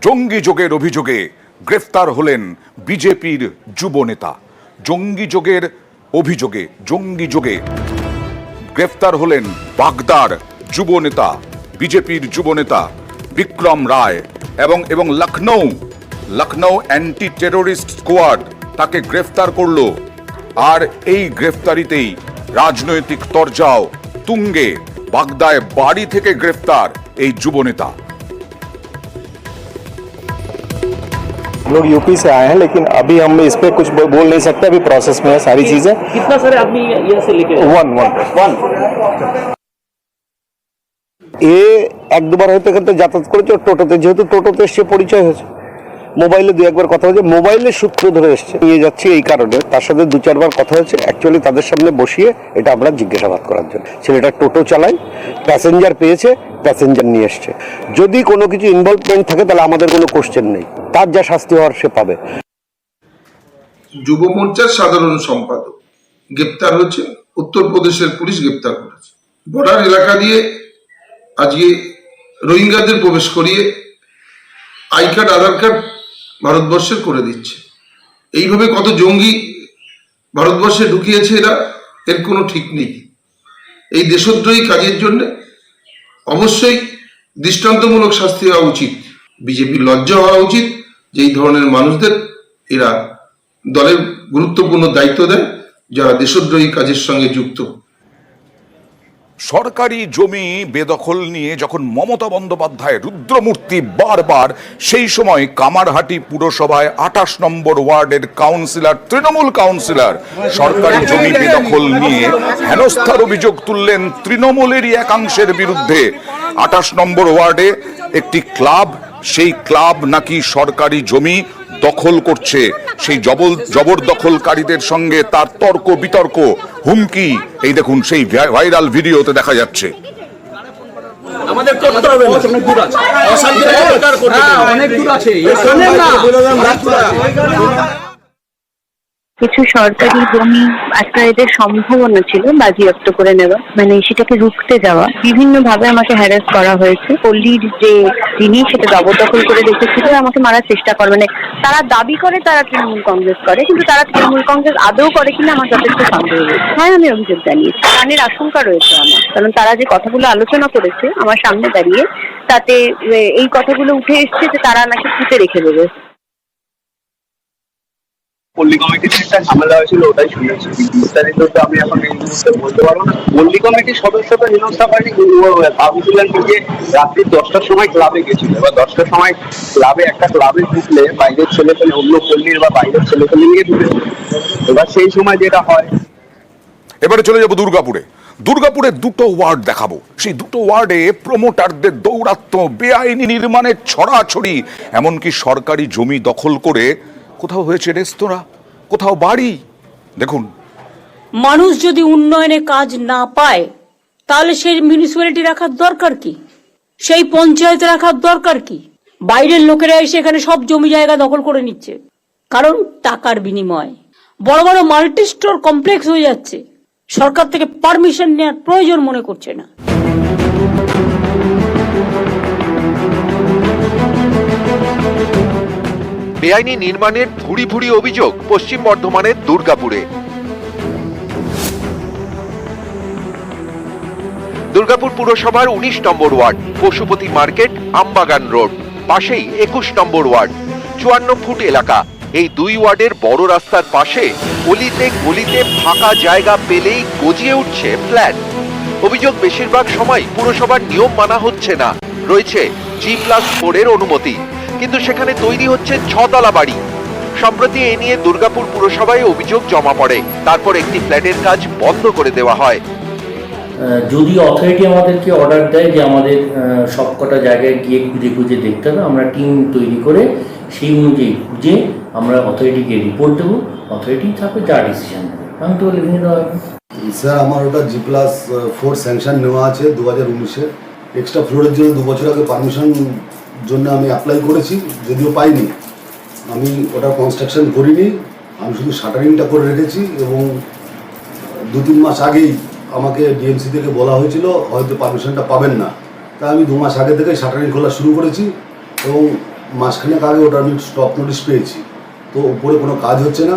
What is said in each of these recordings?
জঙ্গি যোগের অভিযোগে গ্রেফতার হলেন বিজেপির যুব নেতা। জঙ্গি যোগে গ্রেফতার হলেন বাগদার যুব নেতা, বিজেপির যুব নেতা বিক্রম রায় এবং লখনৌ অ্যান্টি টেরোরিস্ট স্কোয়াড তাকে গ্রেফতার করলো। আর এই গ্রেফতারিতেই রাজনৈতিক তরজাও তুঙ্গে। বাগদায় বাড়ি থেকে গ্রেফতার এই যুব নেতা। हम लोग यूपी से आए हैं, लेकिन अभी हम इस पे कुछ बोल नहीं सकते, अभी प्रोसेस में है सारी चीजें। कितना सारे आदमी यहाँ से लेके वन এ এক দুবার হয়তো এখান থেকে যাতায়াত করেছে টোটোতে, যেহেতু টোটোতে এসে পরিচয় হয়েছে, মোবাইলে দু একবার কথা হয়েছে, মোবাইলের সূত্র ধরে এসছে নিয়ে যাচ্ছি এই কারণে। তার সাথে দু চারবার কথা হয়েছে অ্যাকচুয়ালি তাদের সামনে বসিয়ে এটা আমরা জিজ্ঞাসাবাদ করার জন্য। ছেলেটা টোটো চালায়, প্যাসেঞ্জার পেয়েছে, প্যাসেঞ্জার নিয়ে এসছে। যদি কোনো কিছু ইনভলভমেন্ট থাকে তাহলে আমাদের কোনো কোশ্চেন নেই, তার যা শাস্তি হওয়ার সে পাবে। যুব মোর্চার সাধারণ সম্পাদক গ্রেপ্তার হচ্ছে, উত্তরপ্রদেশের পুলিশ গ্রেপ্তার করেছে। বর্ডার এলাকা দিয়ে আজকে রোহিঙ্গাদের প্রবেশ করিয়ে আই কার্ড আধার কার্ড ভারতবর্ষের করে দিচ্ছে। এইভাবে কত জঙ্গি ভারতবর্ষে ঢুকিয়েছে এরা, এর কোনো ঠিক নেই। এই দেশদ্রোহী কাজের জন্য অবশ্যই দৃষ্টান্তমূলক শাস্তি হওয়া উচিত। বিজেপির লজ্জা হওয়া উচিত যে এই ধরনের মানুষদের এরা দলের গুরুত্বপূর্ণ দায়িত্ব দেয় যারা দেশদ্রোহী কাজের সঙ্গে যুক্ত। সরকারি জমি বেদখল নিয়ে যখন মমতা বন্দ্যোপাধ্যায় রুদ্রমূর্তি বারবার, সেই সময় কামারহাটি পুরসভায় 28 নম্বর ওয়ার্ডের কাউন্সিলর, তৃণমূল কাউন্সিলর, সরকারি জমি বেদখল নিয়ে হেনস্থার অভিযোগ তুললেন তৃণমূলেরই একাংশের বিরুদ্ধে। 28 নম্বর ওয়ার্ডে একটি ক্লাব, সেই ক্লাব নাকি সরকারি জমি দখল করছে। সেই জবরদখলকারীদের সঙ্গে তার তর্ক বিতর্ক, হুমকি, এই দেখুন সেই ভাইরাল ভিডিওতে দেখা যাচ্ছে। আমাদের করতে হবে, অনেক দূর আছে, অশান্তি অনেক দূর আছে। কিছু সরকারি জমি একটা এদের সম্ভাবনা ছিল বাজেয়াপ্ত করে নেওয়া, মানে সেটাকে রুখতে যাওয়া। বিভিন্ন ভাবে আমাকে হ্যারাস করা হয়েছে। পল্লীর যে জিনিস সেটা জবরদখল করে রেখেছিল, আমাকে মারার চেষ্টা করে। মানে তারা দাবি করে তারা তৃণমূল কংগ্রেস করে, কিন্তু তারা তৃণমূল কংগ্রেস আদৌ করে কিনা আমার যথেষ্ট সন্দেহ রয়েছে। হ্যাঁ, আমি অভিযোগ জানিয়েছি, প্রাণের আশঙ্কা রয়েছে আমার, কারণ তারা যে কথাগুলো আলোচনা করেছে আমার সামনে দাঁড়িয়ে, তাতে এই কথাগুলো উঠে এসছে যে তারা নাকি পুঁতে রেখে দেবে। পল্লী কমিটিতে একটা ঝামেলা হয়েছিল, ওটাই শুনেছি। বিস্তারিত তো আমি এখন এই মুহূর্তে বলতে পারবো না। পল্লী কমিটির সদস্যতা হেনস্থা করেনি, কাউন্সিলর নিজে রাত্রি 10টার সময় ক্লাবে গেছিল। এবার 10টার সময় ক্লাবে, একটা ক্লাবে ঢুকলে বাইরের ছেলেপেলে, অন্য পল্লীর বা বাইরের ছেলেপেলে নিয়ে ঢুকেছে। এবার সেই সময় যেটা হয়, এবারে চলে যাবো দুর্গাপুরে দুটো ওয়ার্ড দেখাবো। সেই দুটো ওয়ার্ডে প্রমোটারদের দৌরাত্ম্য, বেআইনি নির্মাণের ছড়াছড়ি, এমনকি সরকারি জমি দখল করে কোথাও হয়েছে রেস্তোরাঁ, কোথাও বাড়ি। দেখুন, মানুষ যদি উন্নয়নে কাজ না পায় তাহলে সেই মিউনিসিপ্যালিটি রাখার দরকার কি, সেই পঞ্চায়েত রাখার দরকার কি? বাইরের লোকেরা এসে এখানে সব জমি জায়গা দখল করে নিচ্ছে, কারণ টাকার বিনিময়। বড় বড় মাল্টি স্টোর কমপ্লেক্স হয়ে যাচ্ছে, সরকার থেকে পারমিশন নেওয়ার প্রয়োজন মনে করছে না। বেআইনি নির্মাণের ভুরি ভুরি অভিযোগ পশ্চিম বর্ধমানের দুর্গাপুরে। দুর্গাপুর পুরসভার 19 নম্বর ওয়ার্ড, পশুপতি মার্কেট, আমবাগান রোড, পাশেই 21 নম্বর ওয়ার্ড, 54 ফুট এলাকা। এই দুই ওয়ার্ডের বড় রাস্তার পাশে অলিতে গলিতে ফাঁকা জায়গা পেলেই গজিয়ে উঠছে ফ্ল্যাট। অভিযোগ বেশিরভাগ সময় পুরসভার নিয়ম মানা হচ্ছে না। রয়েছে G+4 এর অনুমতি, কিন্তু সেখানে তৈরি হচ্ছে 6 তলা বাড়ি। সম্প্রতি এ নিয়ে দুর্গাপুর পুরসভায় অভিযোগ জমা পড়ে, তারপর একটি ফ্ল্যাটের কাজ বন্ধ করে দেওয়া হয়। যদি অথরিটি আমাদেরকে অর্ডার দেয় যে আমাদের সবকটা জায়গায় গিয়ে খুঁজে খুঁজে দেখতে হবে, আমরা টিম তৈরি করে সেই অনুযায়ী খুঁজে আমরা অথরিটিকে রিপোর্ট দেবো। অথরিটি থাকবে যা ডিসিশন নেবে, আমি তো লিখে দেওয়া হবে। স্যার, আমার ওটা G+4 স্যাংশন নেওয়া আছে 2019-এ। এক্সট্রা ফ্লোরের জন্য 2 বছর আগে পারমিশন জন্য আমি অ্যাপ্লাই করেছি, যদিও পাইনি। আমি ওটা কনস্ট্রাকশন করিনি, আমি শুধু শাটারিংটা করে রেখেছি। এবং 2-3 মাস আগেই আমাকে ডিএমসি থেকে বলা হয়েছিল হয়তো পারমিশনটা পাবেন না, তাই আমি 2 মাস আগে থেকে শাটারিং খোলা শুরু করেছি। এবং মাসখানেক আগে ওটা আমি স্টপ নোটিশ পেয়েছি, তো উপরে কোনো কাজ হচ্ছে না।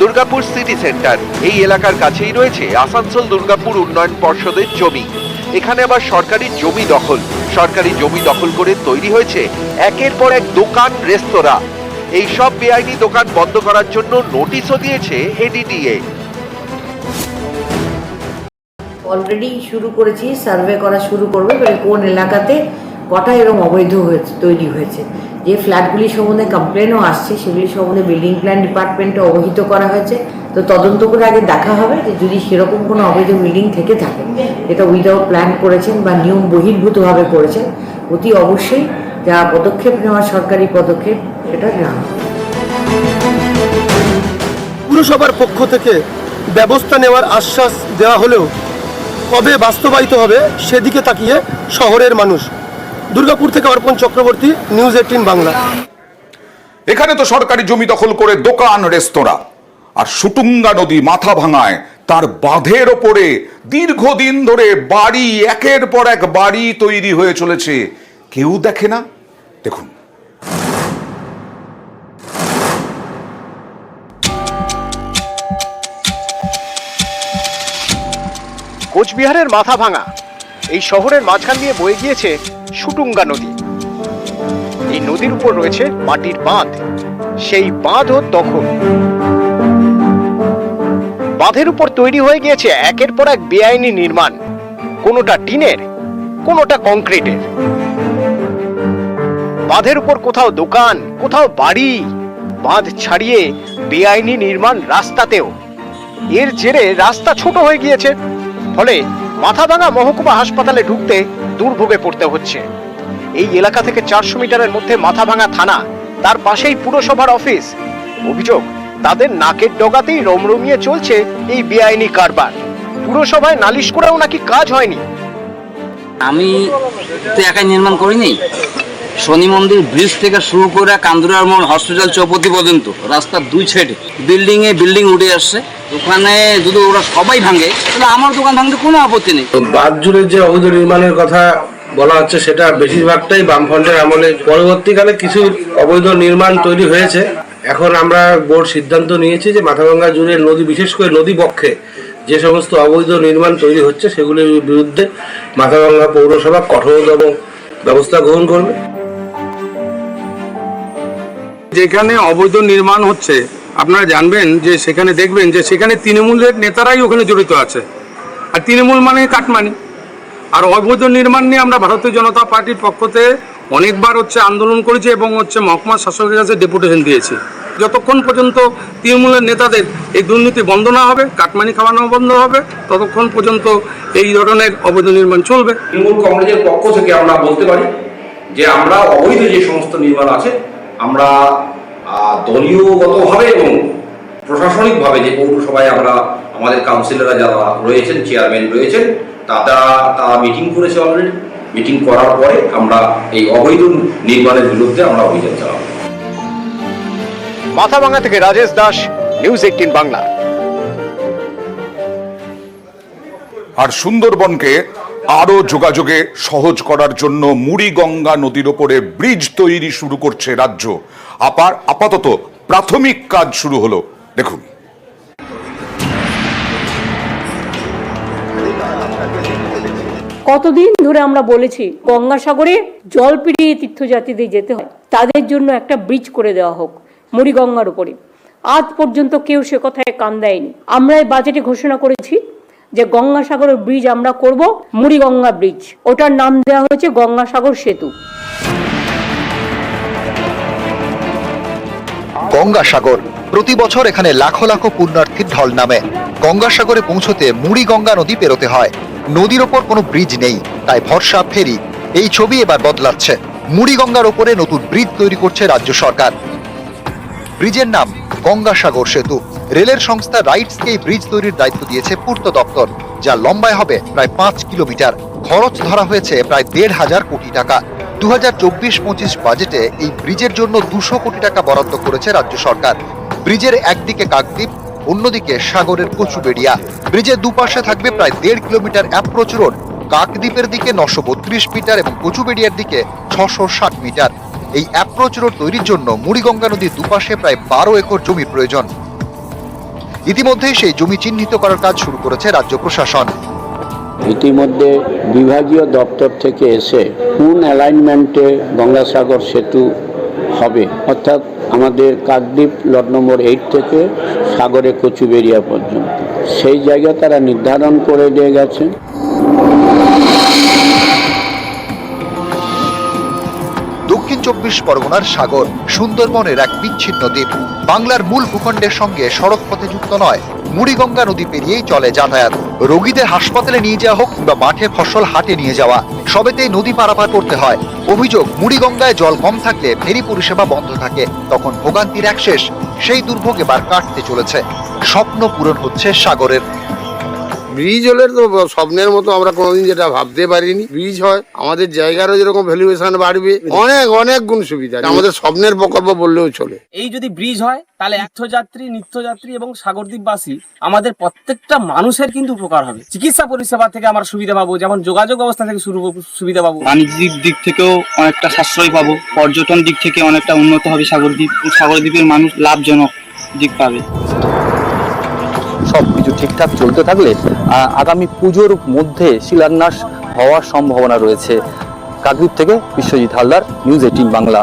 দুর্গাপুর সিটি সেন্টার এই এলাকার কাছেই রয়েছে আসানসোল দুর্গাপুর উন্নয়ন পর্ষদের জমি। এখানে আবার সরকারি জমি দখল করে তৈরি হয়েছে একের পর এক দোকান, রেস্তোরাঁ। এই সব বেআইনি দোকান বন্ধ করার জন্য নোটিশও দিয়েছে এডিটিএ। অলরেডি শুরু করেছি, সার্ভে করা শুরু করবে, কোন এলাকাতে কটা এরকম অবৈধ তৈরি হয়েছে। যে ফ্ল্যাটগুলি সম্বন্ধে কমপ্লেনও আসছে সেগুলি সম্বন্ধে বিল্ডিং প্ল্যান ডিপার্টমেন্টে অবহিত করা হয়েছে। তো তদন্ত করে আগে দেখা হবে যে যদি সেরকম কোনো অবৈধ বিল্ডিং থেকে থাকে, এটা উইদাউট প্ল্যান করেছেন বা নিয়ম বহির্ভূতভাবে করেছেন, অতি অবশ্যই যা পদক্ষেপ নেওয়া সরকারি পদক্ষেপ সেটা নেওয়া হবে। পুরসভার পক্ষ থেকে ব্যবস্থা নেওয়ার আশ্বাস দেওয়া হলেও কবে বাস্তবায়িত হবে সেদিকে তাকিয়ে শহরের মানুষ। দুর্গাপুর থেকে অর্পণ চক্রবর্তী, নিউজ 18 বাংলা। এখানে তো সরকারি জমি দখল করে দোকান, রেস্তোরাঁ, আর সুটুঙ্গা নদী মাথা ভাঙায় তার বাঁধের ওপরে দীর্ঘদিন ধরে বাড়ি, একের পর এক বাড়ি তৈরি হয়ে চলেছে। কেউ দেখে না। দেখুন, কোচবিহারের মাথা ভাঙা এই শহরের মাঝখান দিয়ে বয়ে গিয়েছে সুটুঙ্গা নদী। এই নদীর উপর রয়েছে মাটির বাঁধ, সেই বাঁধও দখল। বাঁধের উপর তৈরি হয়ে গিয়েছে একের পর এক বেআইনি নির্মাণ, কোনোটা টিনের, কোনোটা কংক্রিটের। বাঁধের উপর কোথাও দোকান, কোথাও বাড়ি। বাঁধ ছাড়িয়ে বেআইনি নির্মাণ রাস্তাতেও। এর জেরে রাস্তা ছোট হয়ে গিয়েছে, ফলে মাথাভাঙা মহকুমা হাসপাতালে ঢুকতে দুর্ভোগে পড়তে হচ্ছে। এই এলাকা থেকে 400 মিটারের মধ্যে মাথাভাঙা থানা, তার পাশেই পুরসভার অফিস। অভিযোগ, তাদের নাকের ডগাতেই রমরমিয়ে চলছে এই বেআইনি কারবার। পুরসভায় নালিশ করেও নাকি কাজ হয়নি। আমি তো একাই নির্মাণ করিনি। শনি মন্দির ব্রিজ থেকে শুরু করে কান্দুরার মোড় হসপিটাল চৌপতি পর্যন্ত রাস্তার দুই সাইডে বিল্ডিং উঠে আসছে। ওখানে যদি ওরা সবাই ভাঙে তাহলে আমার দোকান ভাঙতে কোনো আপত্তি নেই। বাঁধ জুড়ে যে অবৈধ নির্মাণের কথা বলা হচ্ছে সেটা বেশিরভাগটাই বামফ্রন্টের আমলে। পরবর্তীকালে কিছু অবৈধ নির্মাণ তৈরি হয়েছে। এখন আমরা বোর্ড সিদ্ধান্ত নিয়েছি যে মাথাভাঙা জুড়ে নদী, বিশেষ করে নদী বক্ষে যে সমস্ত অবৈধ নির্মাণ তৈরি হচ্ছে সেগুলির বিরুদ্ধে মাথাভাঙা পৌরসভা কঠোরতম ব্যবস্থা গ্রহণ করবে। যেখানে অবৈধ নির্মাণ হচ্ছে আপনারা জানবেন যে সেখানে দেখবেন যে সেখানে তৃণমূলের নেতারাই ওখানে জড়িত আছে। আর তৃণমূল মানে কাটমানি। আর অবৈধ নির্মাণ নিয়ে আমরা ভারতীয় জনতা পার্টির পক্ষ থেকে অনেকবার আন্দোলন করেছি এবং মহকুমা শাসকের কাছে ডেপুটেশন দিয়েছি। যতক্ষণ পর্যন্ত তৃণমূলের নেতাদের এই দুর্নীতি বন্ধ না হবে, কাটমানি খাওয়ানো বন্ধ হবে, ততক্ষণ পর্যন্ত এই ধরনের অবৈধ নির্মাণ চলবে। তৃণমূল কংগ্রেসের পক্ষ থেকে আমরা বলতে পারি যে আমরা অবৈধ যে সমস্ত নির্মাণ আছে আমরা দলীয়গতভাবে এবং প্রশাসনিকভাবে যে পৌরসভায় আমরা আমাদের কাউন্সিলররা যারা রয়েছেন, চেয়ারম্যান রয়েছেন, তারা মিটিং করেছে অলরেডি। মিটিং করার পরে আমরা এই অবৈধ নির্মাণের বিরুদ্ধে আমরা অভিযান চালাবো। মাথাভাঙা থেকে রাজেশ দাস, নিউজ 18 বাংলা। আর সুন্দরবনকে আরো যোগাযোগে সহজ করার জন্য মুড়িগঙ্গা নদীর ওপরে ব্রিজ তৈরি শুরু করছে রাজ্য। আপাতত প্রাথমিক কাজ শুরু হলো। দেখুন, কতদিন ধরে আমরা বলেছি গঙ্গাসাগরে জল পেরিয়ে তীর্থযাত্রীদের যেতে হয়, তাদের জন্য একটা ব্রিজ করে দেওয়া হোক মুড়িগঙ্গার উপরে। আজ পর্যন্ত কেউ সে কথায় কান দেয়নি। আমরা এই বাজেটে ঘোষণা করেছি যে গঙ্গাসাগরের ব্রিজ আমরা করব, মুড়িগঙ্গা ব্রিজ। ওটার নাম দেওয়া হয়েছে গঙ্গাসাগর সেতু। গঙ্গাসাগর প্রতি বছর এখানে লাখো লাখো পুণ্যার্থীর ঢল নামে। গঙ্গাসাগরে পৌঁছতে মুড়িগঙ্গা নদী পেরোতে হয়। নদীর ওপর কোনো ব্রিজ নেই, তাই ভরসা ফেরি। এই ছবি এবার বদলাচ্ছে। মুড়িগঙ্গার ওপরে নতুন ব্রিজ তৈরি করছে রাজ্য সরকার। ব্রিজের নাম গঙ্গাসাগর সেতু। রেলের সংস্থা রাইটসকে এই ব্রিজ তৈরির দায়িত্ব দিয়েছে পূর্ত দপ্তর, যা লম্বায় হবে প্রায় 5 কিলোমিটার। খরচ ধরা হয়েছে প্রায় 1,500 কোটি টাকা। 2024-25 বাজেটে এই ব্রিজের জন্য 200 কোটি টাকা বরাদ্দ করেছে রাজ্য সরকার। ব্রিজের একদিকে কাকদ্বীপ, অন্যদিকে সাগরের কচুবেড়িয়া। ব্রিজের দুপাশে থাকবে প্রায় 1.5 কিলোমিটার অ্যাপ্রোচ রোড। কাকদ্বীপের দিকে 932 মিটার এবং কচুবেড়িয়ার দিকে 660 মিটার। এই অ্যাপ্রোচ রোড তৈরির জন্য মুড়িগঙ্গা নদীর দুপাশে প্রায় 12 একর জমির প্রয়োজন। ইতিমধ্যে সেই জমি চিহ্নিত করার কাজ শুরু করেছে রাজ্য প্রশাসন। ইতিমধ্যে বিভাগীয় দপ্তর থেকে এসে কোন অ্যালাইনমেন্টে গঙ্গাসাগর সেতু হবে, অর্থাৎ আমাদের কাকদ্বীপ লট নম্বর 8 থেকে সাগরে কচুবেড়িয়া পর্যন্ত সেই জায়গা তারা নির্ধারণ করে দিয়ে গেছেন। দক্ষিণ 24 পরগনার সাগর সুন্দরবনের এক বিচ্ছিন্ন দ্বীপ। বাংলার মূল ভূখণ্ডের সঙ্গে সড়ক পথে যুক্ত নয়, মুড়িগঙ্গা নদী পেরিয়েই চলে যাতায়াত। রোগীদের হাসপাতালে নিয়ে যাওয়া হোক কিংবা মাঠে ফসল হাটে নিয়ে যাওয়া, সবেতেই নদী পারাপার করতে হয়। অভিযোগ, মুড়িগঙ্গায় জল কম থাকলে ফেরি পরিষেবা বন্ধ থাকে, তখন ভোগান্তির এক শেষ। সেই দুর্ভোগ এবার কাটতে চলেছে। স্বপ্ন পূরণ হচ্ছে সাগরের। ব্রিজ হলে তো স্বপ্নের মতো আমরা কোনোদিন যেটা ভাবতে পারিনি। ব্রিজ হয় আমাদের জায়গারও যেরকম ভ্যালুয়েশন বাড়বে, অনেক অনেক গুণ সুবিধা, আমাদের স্বপ্নের প্রকল্প বললেও চলে। এই যদি ব্রিজ হয় তাহলে তীর্থযাত্রী, নিত্যযাত্রী এবং সাগরদ্বীপবাসী আমাদের প্রত্যেকটা মানুষের কিন্তু উপকার হবে। চিকিৎসা পরিষেবা থেকে আমরা সুবিধা পাবো, যেমন যোগাযোগ ব্যবস্থা থেকে সুবিধা পাবো, বাণিজ্যিক দিক থেকেও অনেকটা সাশ্রয় পাবো, পর্যটন দিক থেকে অনেকটা উন্নত হবে সাগরদ্বীপ। সাগরদ্বীপের মানুষ লাভজনক দিক পাবে। সবকিছু ঠিকঠাক চলতে থাকলে আগামী পুজোর মধ্যে শিলান্যাস হওয়ার সম্ভাবনা রয়েছে। কাকদ্বীপ থেকে বিশ্বজিৎ হালদার, নিউজ 18 বাংলা।